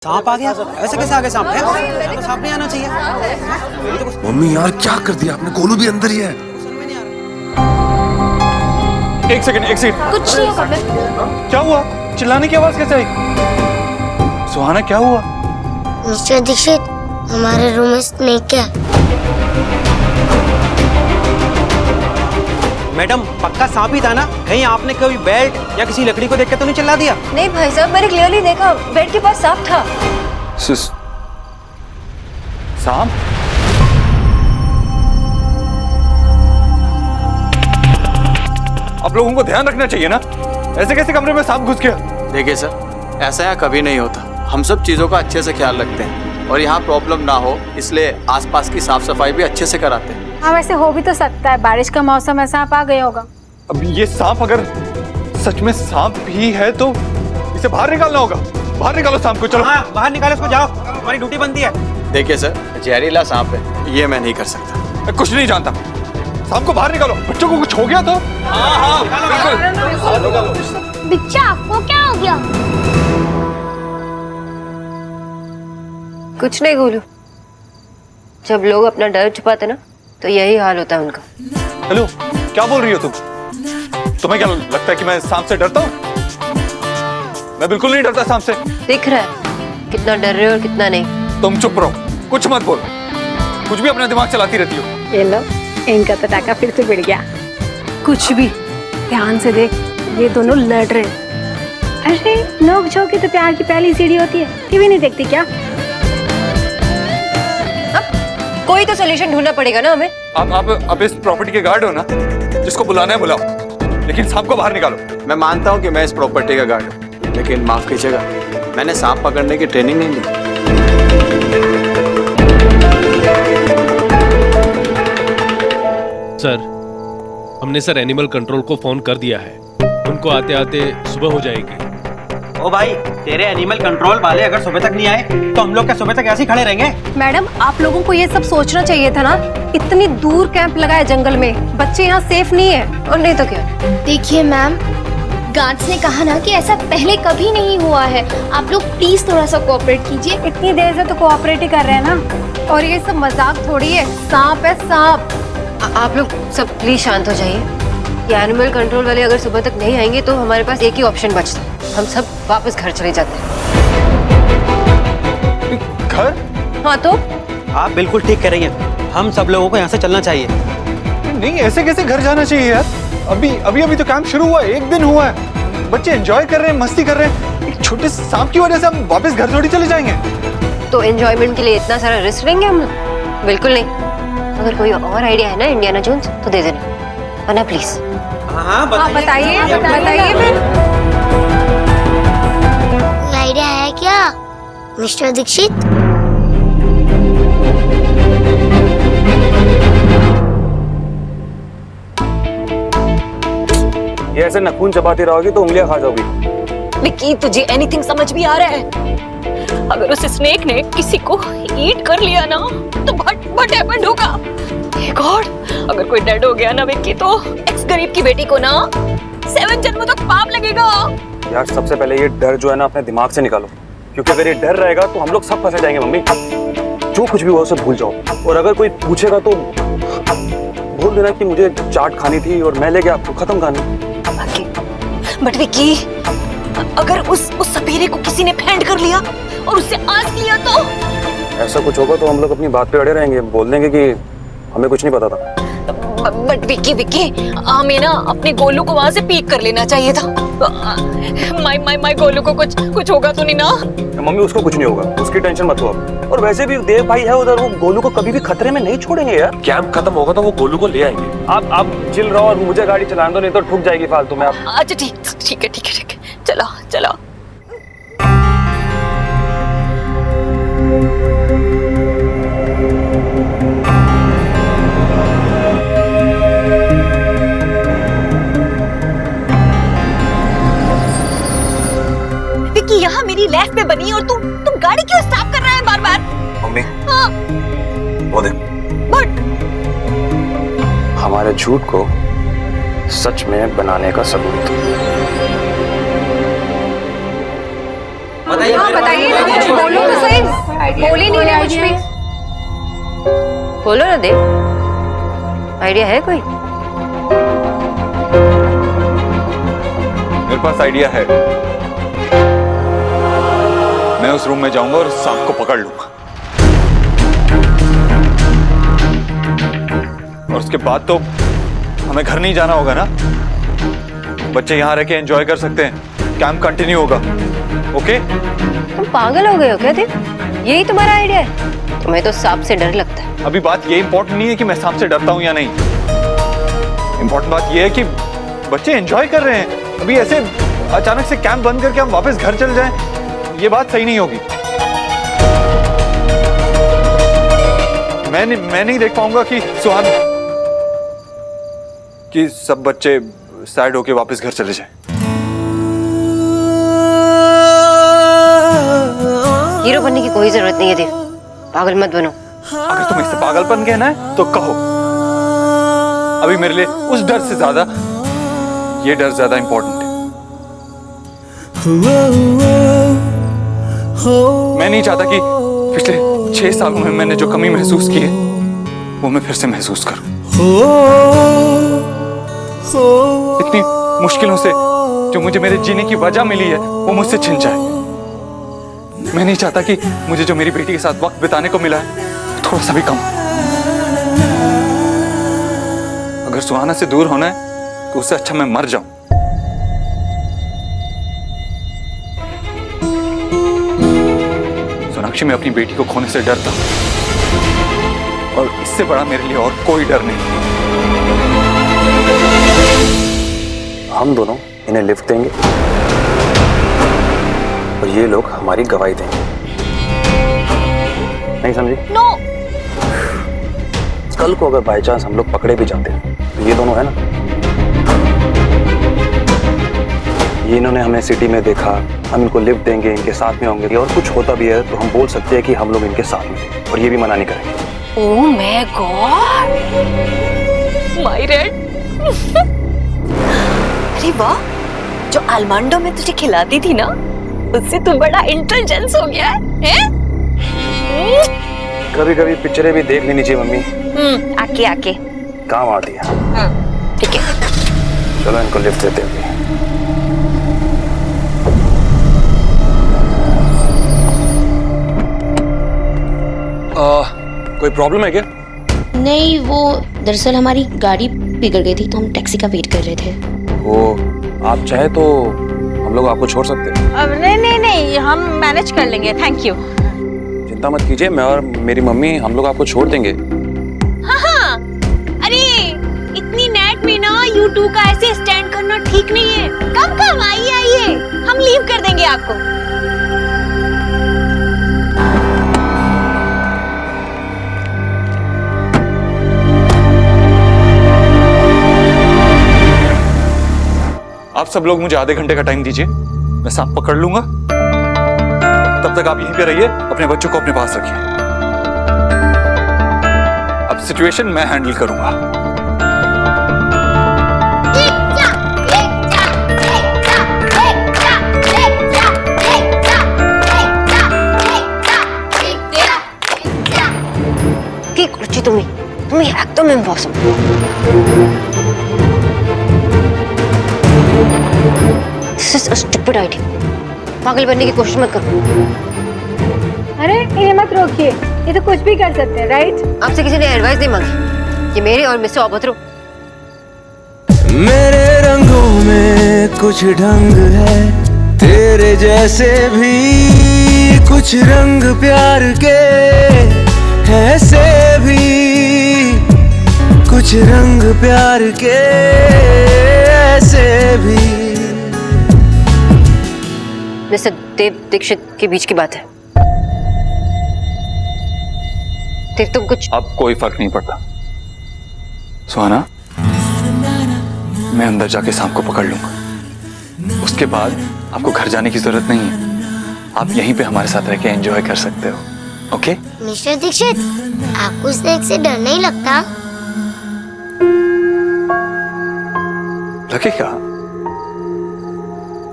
सांप आ गया? ऐसे कैसे आ गया सांप? तो सांप नहीं आना चाहिए। मम्मी यार क्या कर दिया आपने? गोलू भी अंदर ही है। एक सेकंड कुछ नहीं होगा। क्या हुआ? चिल्लाने की आवाज कैसे आई? सुहाना क्या हुआ? मिस्टर दीक्षित, हमारे रूम में स्नेक है। मैडम पक्का सांप ही था ना? कहीं आपने कभी बेल्ट या किसी लकड़ी को देख के तो नहीं चिल्ला दिया? नहीं भाई साहब, मैंने क्लियरली देखा, बेड के पास सांप था। सांप? आप लोगों को ध्यान रखना चाहिए ना, ऐसे कैसे कमरे में सांप घुस गया? देखिए सर, ऐसा यहाँ कभी नहीं होता। हम सब चीजों का अच्छे से ख्याल रखते हैं और यहाँ प्रॉब्लम ना हो इसलिए आसपास की साफ सफाई भी अच्छे से कराते हैं। हाँ वैसे हो भी तो सकता है, बारिश का मौसम है, सांप आ गया होगा। अब ये सांप अगर सच में सांप भी है तो इसे बाहर निकालना होगा। बाहर निकालो सांप को, चलो। हाँ बाहर निकालो इसको, जाओ, हमारी ड्यूटी बनती है। देखिए सर, जहरीला सांप है, ये मैं नहीं कर सकता। मैं कुछ नहीं जानता, सांप को बाहर निकालो। बच्चों को कुछ हो गया तो? हाँ बिल्कुल। बिच्छा, आपको क्या हो गया? कुछ नहीं गोलू, जब लोग अपना डर छुपाते ना तो यही हाल होता है उनका। हेलो, क्या बोल रही हो तुम? तुम्हें क्या लगता है कि मैं सांप से डरता हूँ? मैं बिल्कुल नहीं डरता सांप से। दिख रहा है कितना डर रहे हो और कितना नहीं। तुम चुप रहो, कुछ मत बोलो। कुछ भी अपना दिमाग चलाती रहती हो। ये लो, इनका तो टाका फिर से बढ़ गया। कुछ भी ध्यान से देख, ये दोनों लड़ रहे हैं। अरे नोक झोंक की तो प्यार की पहली सीढ़ी होती है। टीवी नहीं देखती क्या? कोई तो सोल्यूशन ढूंढना पड़ेगा ना हमें। आप इस प्रॉपर्टी के गार्ड हो ना, जिसको बुलाना है बुलाओ, लेकिन सांप को बाहर निकालो। मैं मानता हूँ कि मैं इस प्रॉपर्टी का गार्ड हूँ, लेकिन माफ कीजिएगा, मैंने सांप पकड़ने की ट्रेनिंग नहीं ली। सर, हमने सर एनिमल कंट्रोल को फोन कर दिया है। उनको आते आते सुबह हो जाएगी। ओ भाई, तेरे एनिमल कंट्रोल वाले अगर सुबह तक नहीं आए तो हम लोग क्या सुबह तक ऐसे ही खड़े रहेंगे? मैडम, आप लोगों को ये सब सोचना चाहिए था ना। इतनी दूर कैंप लगाया जंगल में, बच्चे यहाँ सेफ नहीं है। और नहीं तो क्या। देखिए मैम, गार्ड्स ने कहा ना कि ऐसा पहले कभी नहीं हुआ है। आप लोग प्लीज थोड़ा सा कोऑपरेट कीजिए। इतनी देर से तो कोऑपरेट ही कर रहे हैं ना। और ये सब मजाक थोड़ी है, सांप है सांप। आप लोग सब प्लीज शांत हो जाइए। ये एनिमल कंट्रोल वाले अगर सुबह तक नहीं आएंगे तो हमारे पास एक ही ऑप्शन बचता है, हम सब वापस घर चले जाते हैं। घर? हाँ तो? आप बिल्कुल ठीक कह रही हैं, हम सब लोगों को यहाँ से चलना चाहिए। नहीं, ऐसे कैसे घर जाना चाहिए यार? अभी तो कैंप शुरू हुआ है, एक दिन हुआ है। बच्चे एंजॉय कर रहे हैं, मस्ती कर रहे हैं। एक छोटे सांप की वजह से हम वापस घर थोड़ी चले जाएंगे। तो एंजॉयमेंट के लिए इतना सारा रिस्क लेंगे हम लोग? बिल्कुल नहीं। अगर कोई और आइडिया है ना इंडियाना जोन्स, तो दे देना, वरना प्लीज। हाँ बताइए फिर। कोई आइडिया है क्या मिस्टर दीक्षित? ये ऐसे नखून चबाती रहोगी तो उंगलियां खा जाओगी। विक्की, तुझे एनीथिंग समझ भी आ रहा है? अगर उस स्नेक ने किसी को ईट कर लिया ना तो व्हाट हैपेंड होगा? हे गॉड, अगर कोई डेड हो गया ना विक्की, तो एक्स गरीब की बेटी को ना 7 जन्मों तक पाप लगेगा। यार सबसे पहले ये डर जो है ना अपने दिमाग से निकालो, क्योंकि अगर ये डर रहेगा तो हम लोग सब फंसे जाएंगे। मम्मी, जो कुछ भी हुआ उसे भूल जाओ, और अगर कोई पूछेगा तो बोल देना कि मुझे चाट खानी थी और मैं ले गया, आपको खत्म कहानी। बट विक्की, अगर उस सपेरे को किसी ने फेंट कर लिया और उससे आस लिया तो? ऐसा कुछ होगा तो हम लोग अपनी बात पे अड़े रहेंगे, बोल देंगे कि हमें कुछ नहीं पता था। बट विक्की, हमें ना अपने गोलू को वहाँ से पिक कर लेना चाहिए था। माय गोलू को कुछ होगा तो नहीं ना? मम्मी, उसको कुछ नहीं होगा, उसकी टेंशन मत लो आप। और वैसे भी देव भाई है उधर, वो गोलू को कभी भी खतरे में नहीं छोड़ेंगे यार। कैंप खत्म होगा तो वो गोलू को ले आएंगे। आप चिल रहो और मुझे गाड़ी चलाने दो, नहीं तो ठुक जाएगी फालतू में। आप अच्छा ठीक है, चलो। विक्की, यहाँ मेरी लेफ्ट पे बनी और तुम गाड़ी क्यों स्टॉप कर रहा है बार-बार? मम्मी, हाँ। वो देख, बट हमारे झूठ को सच में बनाने का सबूत। बताइए हाँ बताइए ना, कुछ बोलो तो सही। बोल ही नहीं रहे कुछ भी। बोलो ना देव, आइडिया है कोई? मेरे पास आइडिया है। मैं उस रूम में जाऊंगा और सांप को पकड़ लूंगा, और उसके बाद तो हमें घर नहीं जाना होगा ना। बच्चे यहाँ रह के एंजॉय कर सकते हैं, कैंप कंटिन्यू होगा। ओके? तुम पागल हो गए हो क्या देव? यही तुम्हारा आइडिया है? तुम्हें तो सांप से डर लगता है। अभी बात ये इंपॉर्टेंट नहीं है कि मैं सांप से डरता हूं या नहीं। इंपॉर्टेंट बात ये है कि बच्चे एंजॉय कर रहे हैं। अभी ऐसे अचानक से कैंप बंद करके हम वापस घर चल जाएं, ये बात सही नहीं होगी। मैं नहीं देख पाऊंगा कि सुहान कि सब बच्चे सैड होके वापस घर चले जाएं। हीरो बनने की कोई जरूरत नहीं है देव, पागल मत बनो। अगर तुम्हें इससे पागलपन कहना है तो कहो। अभी मेरे लिए उस डर से ज्यादा ये डर ज्यादा इंपॉर्टेंट है। मैं नहीं चाहता कि पिछले 6 सालों में मैंने जो कमी महसूस की है वो मैं फिर से महसूस करूं। इतनी मुश्किलों से जो मुझे मेरे जीने की वजह मिली है वो मुझसे छिन जाए। मैं नहीं चाहता कि मुझे जो मेरी बेटी के साथ वक्त बिताने को मिला है थोड़ा सा भी कम। अगर सुहाना से दूर होना है तो उससे अच्छा मैं मर जाऊं। सोनाक्षी, मैं अपनी बेटी को खोने से डरता हूं, और इससे बड़ा मेरे लिए और कोई डर नहीं। हम दोनों इन्हें लिफ्ट देंगे और ये लोग हमारी गवाही देंगे। नहीं समझी? नो। कल को अगर बाय चांस हम लोग पकड़े भी जाते हैं तो ये दोनों है ना, ये इन्होंने हमें सिटी में देखा, हम इनको लिफ्ट देंगे, इनके साथ में होंगे, और कुछ होता भी है तो हम बोल सकते हैं कि हम लोग इनके साथ में, और ये भी मना नहीं करेंगे। Oh my God, my red. अरे वाह, जो आलमांडो में तुझे खिलाती थी ना, उससे तू बड़ा इंटेलिजेंस हो गया है? कभी कभी पिक्चरें भी देख लेनी चाहिए मम्मी। आके आके काम आती है। ठीक है, चलो इनको लिफ्ट देते हैं। कोई प्रॉब्लम है क्या? नहीं, वो दरअसल हमारी गाड़ी बिगड़ गई थी तो हम टैक्सी का वेट कर रहे थे। वो आप चाहे तो हम लोग आपको छोड़ सकते हैं। नहीं, हम मैनेज कर लेंगे, थैंक यू। चिंता मत कीजिए, मैं और मेरी मम्मी हम लोग आपको छोड़ देंगे। हाँ, अरे इतनी नेट में ना U2 का ऐसे स्टैंड करना ठीक नहीं है। कम आइए, हम लीव कर देंगे आपको। आप सब लोग मुझे आधे घंटे का टाइम दीजिए, मैं सांप पकड़ लूंगा। तब तक आप यहीं पे रहिए, अपने बच्चों को अपने पास रखिए। अब सिचुएशन मैं हैंडल करूंगा। की कुर्सी तुम्हें एकदम impossible. This is a stupid idea. पागल बनने की कोशिश मत करो। अरे इन्हें मत रोकिए, ये तो कुछ भी कर सकते हैं, राइट? आपसे किसी ने एडवाइस नहीं मांगी, ये मेरे और मिस्टर अभद्रो। मेरे रंगों में कुछ ढंग है, तेरे जैसे भी कुछ रंग प्यार के, ऐसे भी कुछ रंग प्यार के, ऐसे भी। मिस्टर देव दीक्षित के बीच की बात है। देव, तुम कुछ अब कोई फर्क नहीं पड़ता। सुहाना, मैं अंदर जाके सांप को पकड़ लूंगा। उसके बाद आपको घर जाने की जरूरत नहीं है, आप यहीं पे हमारे साथ रह के एंजॉय कर सकते हो। ओके? मिस्टर दीक्षित, आपको स्नेक से डर नहीं लगता? लगेगा,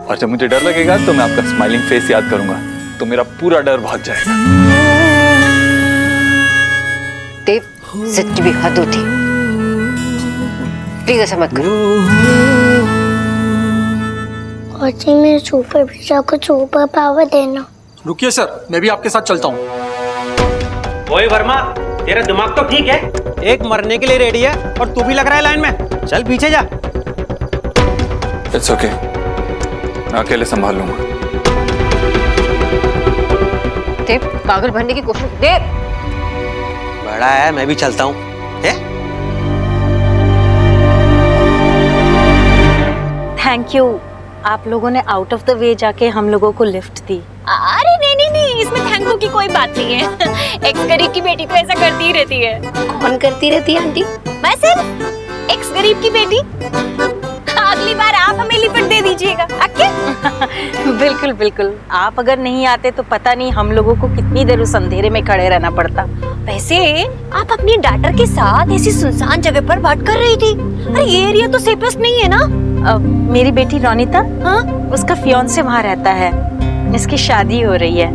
और जब मुझे डर लगेगा तो मैं आपका स्माइलिंग फेस याद करूंगा। तो मेरा पूरा डर भाग जाएगा। देव, सच भी हद होती, प्लीज ऐसा मत करो। और जी मेरे सुपर बेटा को सुपर पावर देना। रुकिए सर, मैं भी आपके साथ चलता हूँ। ओए वर्मा, तेरा दिमाग तो ठीक है, एक मरने के लिए रेडी है और तू भी लग रहा है लाइन में। चल पीछे जा। इट्स ओके, मैं अकेले संभाल लूंगा। देव, पागल बनने की कोशिश। देव, बड़ा है, मैं भी चलता हूँ। थैंक यू, आप लोगों ने आउट ऑफ द वे जाके हम लोगों को लिफ्ट दी। अरे नहीं नहीं नहीं, इसमें थैंक यू की कोई बात नहीं है। एक्स गरीब की बेटी तो ऐसा करती ही रहती है। कौन करती रहती है आंटी? मैं सिर्फ एक्स गरीब की बेटी। अगली बार आप हमें लिफ्ट दे दीजिएगा, ओके? बिल्कुल बिल्कुल, आप अगर नहीं आते तो पता नहीं हम लोगों को कितनी देर उस अंधेरे में खड़े रहना पड़ता। वैसे आप अपनी डॉटर के साथ ऐसी सुनसान जगह पर बात कर रही थी। अरे ये एरिया तो सेफेस्ट नहीं है ना? मेरी बेटी रोनिता, हाँ, उसका फियांसे वहाँ रहता है, इसकी शादी हो रही है।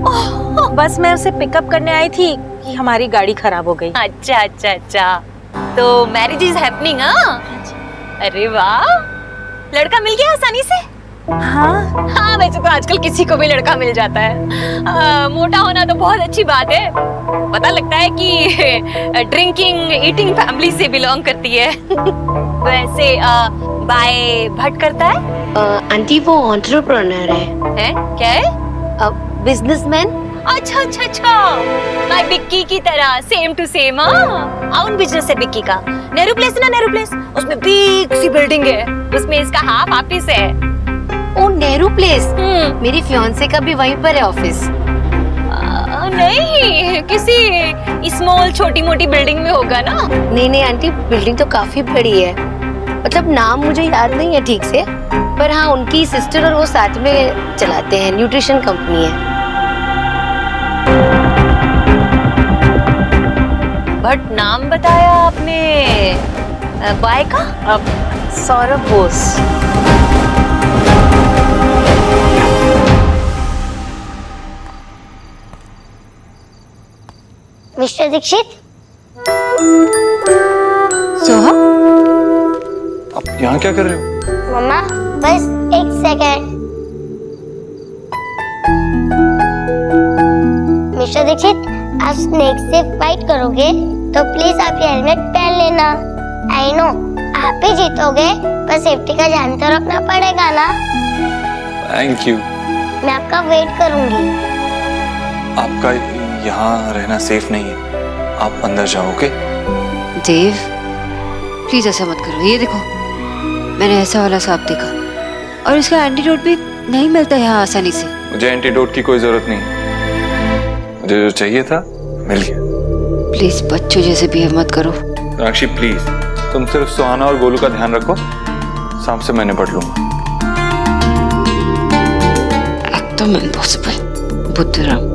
बस मैं उसे पिकअप करने आई थी कि हमारी गाड़ी खराब हो गई। अच्छा अच्छा अच्छा, तो मैरिज इज हैपनिंग? अरे वाह, लड़का मिल गया आसानी से? हाँ हाँ, वैसे तो आजकल किसी को भी लड़का मिल जाता है। मोटा होना तो बहुत अच्छी बात है, पता लगता है कि ड्रिंकिंग ईटिंग फैमिली से बिलोंग करती है। वैसे बाय भट्ट करता है? आंटी वो एंटरप्रेन्योर है। क्या है? बिजनेसमैन। अच्छा अच्छा अच्छा, माय बिक्की की तरह, सेम टू सेम। आउन बिजनेस है बिक्की का। नेहरू प्लेस ना, नेहरू प्लेस, उसमें बिग सी बिल्डिंग है, उसमें इसका हाफ ऑफिस है। ओ नेहरू प्लेस, मेरी फियांसे का भी वहीं पर है ऑफिस। नहीं, किसी स्मॉल छोटी मोटी बिल्डिंग में होगा ना? नहीं नहीं आंटी, बिल्डिंग तो काफी बड़ी है, मतलब नाम मुझे याद नहीं है ठीक से, पर हाँ उनकी सिस्टर और वो साथ में चलाते हैं, न्यूट्रिशन कंपनी है। बट नाम बताया आपने बाय का? सौरभ बोस। मिस्टर दीक्षित। सोहा, आप यहाँ क्या कर रहे हो? मम्मा बस एक सेकेंड। मिस्टर दीक्षित, आप स्नेक से फाइट करोगे तो प्लीज आप ये हेलमेट पहन लेना। आई नो आप ही जीतोगे, पर सेफ्टी का ध्यान तो रखना पड़ेगा ना। Thank you. मैं आपका वेट करूंगी। आपका यहाँ रहना सेफ नहीं है, आप अंदर जाओगे? देव प्लीज ऐसा मत करो। ये देखो, मैंने ऐसा वाला सांप देखा और इसका एंटीडोट भी नहीं मिलता यहाँ आसानी से। मुझे एंटीडोट की कोई जरूरत नहीं, मुझे जो चाहिए था मिल गया। प्लीज बच्चों जैसे बिहेव मत करो। राक्षी प्लीज, तुम सिर्फ सुहाना और गोलू का ध्यान रखो, सांप से मैं निपट लूंगा। एकदम इम्पॉसिबल बुद्धराम।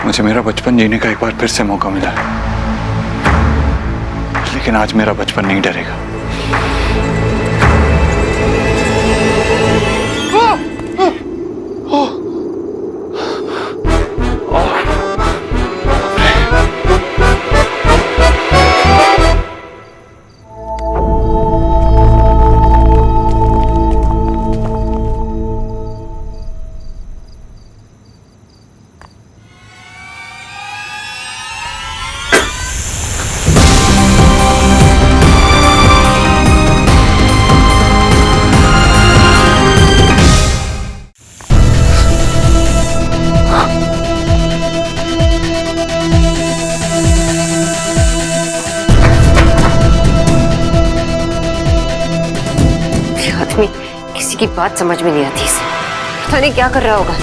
मुझे मेरा बचपन जीने का एक बार फिर से मौका मिला है, लेकिन आज मेरा बचपन नहीं डरेगा। किसी की बात समझ में नहीं आती इसे, पता नहीं क्या कर रहा होगा।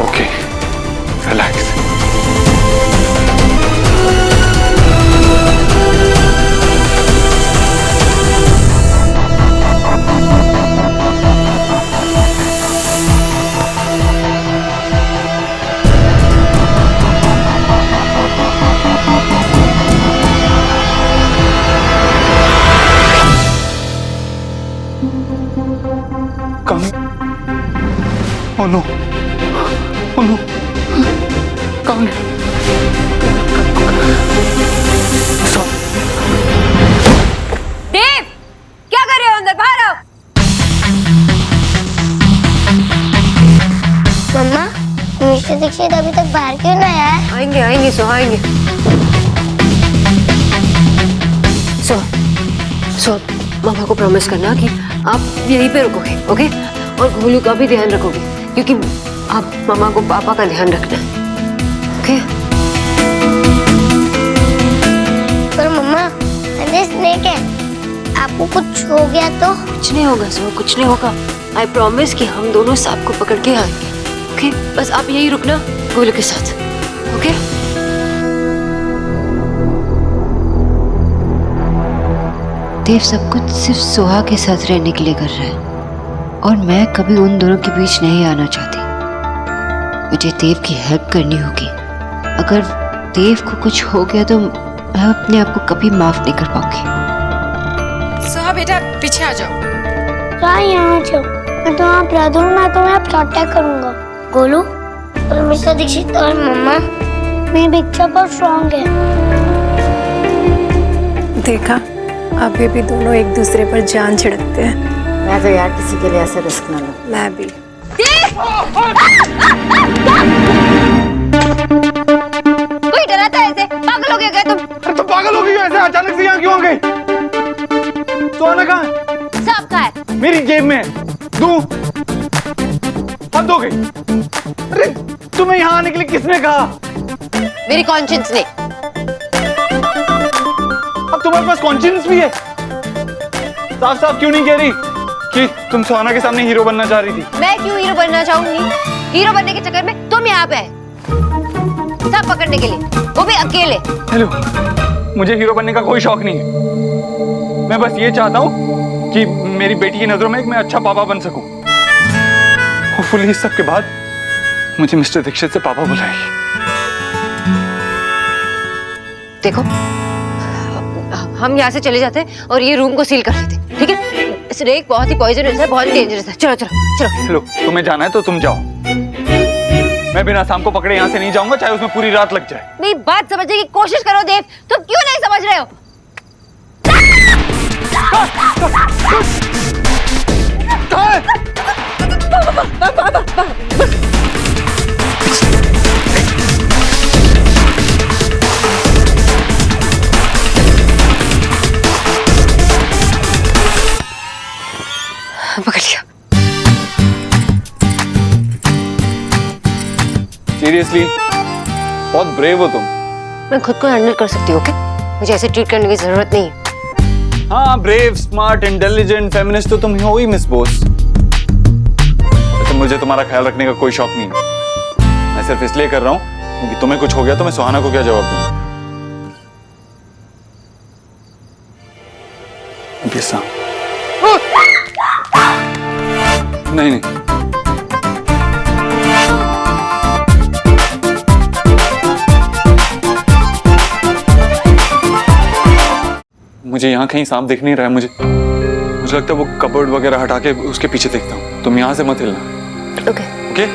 Okay, relax. Oh no, oh no, कौन है? देव, क्या कर रहे हो अंदर? बाहर आओ। मम्मा, मिस्टर दीक्षित अभी तक बाहर क्यों नहीं आया? आएंगे आएंगे सो आएंगे। सो मामा को प्रॉमिस करना कि आप यहीं पे रुकोगे, ओके? और गोलू का भी ध्यान रखोगे, क्योंकि आप मामा को पापा का ध्यान रखना है, ओके? पर मम्मा, अंदर स्नेक है, आपको कुछ हो गया तो? कुछ नहीं होगा सो, कुछ नहीं होगा। आई प्रॉमिस कि हम दोनों सांप को पकड़ के आएंगे, ओके? बस आप यहीं रुकना गोलू के साथ, ओके? देव सब कुछ सिर्फ सोहा के साथ रहने के लिए कर रहा है और मैं कभी उन दोनों के बीच नहीं आना चाहती। मुझे देव की हेल्प करनी होगी। अगर देव को कुछ हो गया तो मैं अपने आप को कभी माफ नहीं कर पाऊंगी। सोहा बेटा पीछे आ जाओ। क्या यहाँ जाओ? मैं तो आप रह दूँ, मैं तुम्हें प्रोटेक्ट करूँगा। गोलू और मिस्टर दीक्षित और मम्मा, मेरी पिक्चर बहुत स्ट्रॉन्ग है। देखा, अभी भी दोनों एक दूसरे पर जान छिड़कते हैं। मैं तो यार किसी के लिए ऐसा रिस्क ना लूं। मैं भी। कोई डराता है ऐसे? पागल हो गया तुम? अरे तो पागल हो गई ऐसे? अचानक से यहाँ क्यों आ गई? सोना कहाँ है? सब कहाँ है? मेरी जेब में है। दूं? हद हो गई। अरे तुम्हें यहाँ आने के लिए किसने कहा? मेरी कॉन्शियंस ने। अब तुम्हारे पास कॉन्शियंस भी है? साफ साफ क्यों नहीं कह रही कि तुम सोना के सामने हीरो बनना चाह रही थी? मैं क्यों हीरो बनना चाहूंगी? हीरो बनने के चक्कर में तुम यहाँ पे आए, सब पकड़ने के लिए, वो भी अकेले। हेलो, मुझे हीरो बनने का कोई शौक नहीं है। मैं बस ये चाहता हूँ कि मेरी बेटी की नजरों में मैं अच्छा पापा बन सकूं। होपफुली इस सब के बाद मुझे मिस्टर दीक्षित से पापा बुलाएगी। देखो, हम यहाँ से चले जाते हैं और ये रूम को सील कर देते हैं, ठीक है? स्नेक बहुत ही पॉइजनस है, बहुत डेंजरस है। चलो चलो चलो। हेलो, तुम्हें जाना है तो तुम जाओ। मैं बिना शाम को पकड़े यहाँ से नहीं जाऊंगा, चाहे उसमें पूरी रात लग जाए। मेरी बात समझने की कोशिश करो देव, तुम क्यों नहीं समझ रहे हो? पकड़ लिया। सीरियसली बहुत ब्रेव हो तुम। मैं खुद को हैंडल कर सकती हूँ, ओके? मुझे ऐसे ट्रीट करने की जरूरत नहीं है। हाँ, ब्रेव, स्मार्ट, इंटेलिजेंट, फेमिनिस्ट तो तुम ही हो ही मिस बोस। तो मुझे तुम्हारा ख्याल रखने का कोई शौक नहीं है। मैं सिर्फ इसलिए कर रहा हूँ क्योंकि तुम्हें कुछ हो गया तो मैं सुहाना को क्या जवाब दूंगा? नहीं नहीं, मुझे यहाँ कहीं सांप दिख नहीं रहा है। मुझे लगता है वो कबर्ड वगैरह हटा के उसके पीछे देखता हूँ। तुम यहाँ से मत हिलना, ओके? ओके?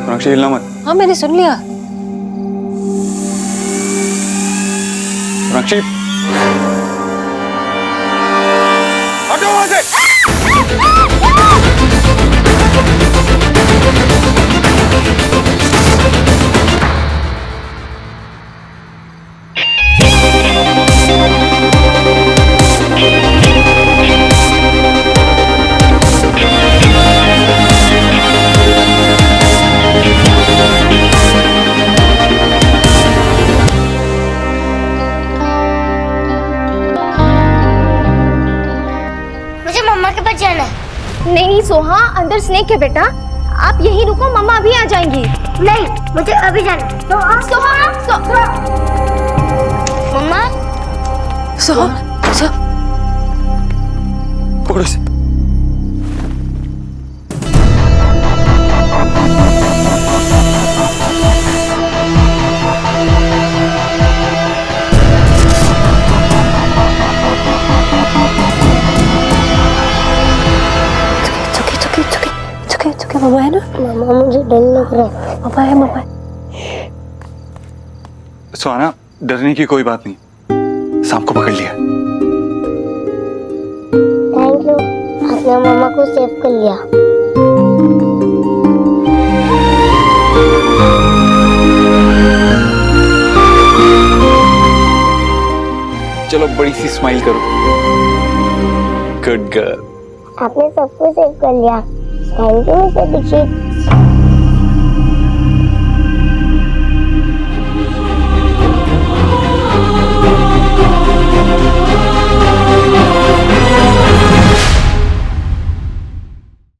मीनाक्षी हिलना मत। हाँ, मैंने सुन लिया। मीनाक्षी हटो वहां से। मुझे मम्मा के पास जाना है। नहीं सोहा, अंदर स्नेक है बेटा, आप यहीं रुको, मम्मा अभी आ जाएंगी। नहीं, मुझे अभी जाना है। मम्मा, पकड़ो इसे। मामा है ना? मामा मुझे डर लग रहा है। मामा है, मामा है। सुहाना, डरने की कोई बात नहीं, सांप को पकड़ लिया। थैंक यू, आपने मामा को सेव कर लिया। चलो बड़ी सी स्माइल करो। Good girl. आपने सबको सेव कर लिया। Thank you mister Dixit.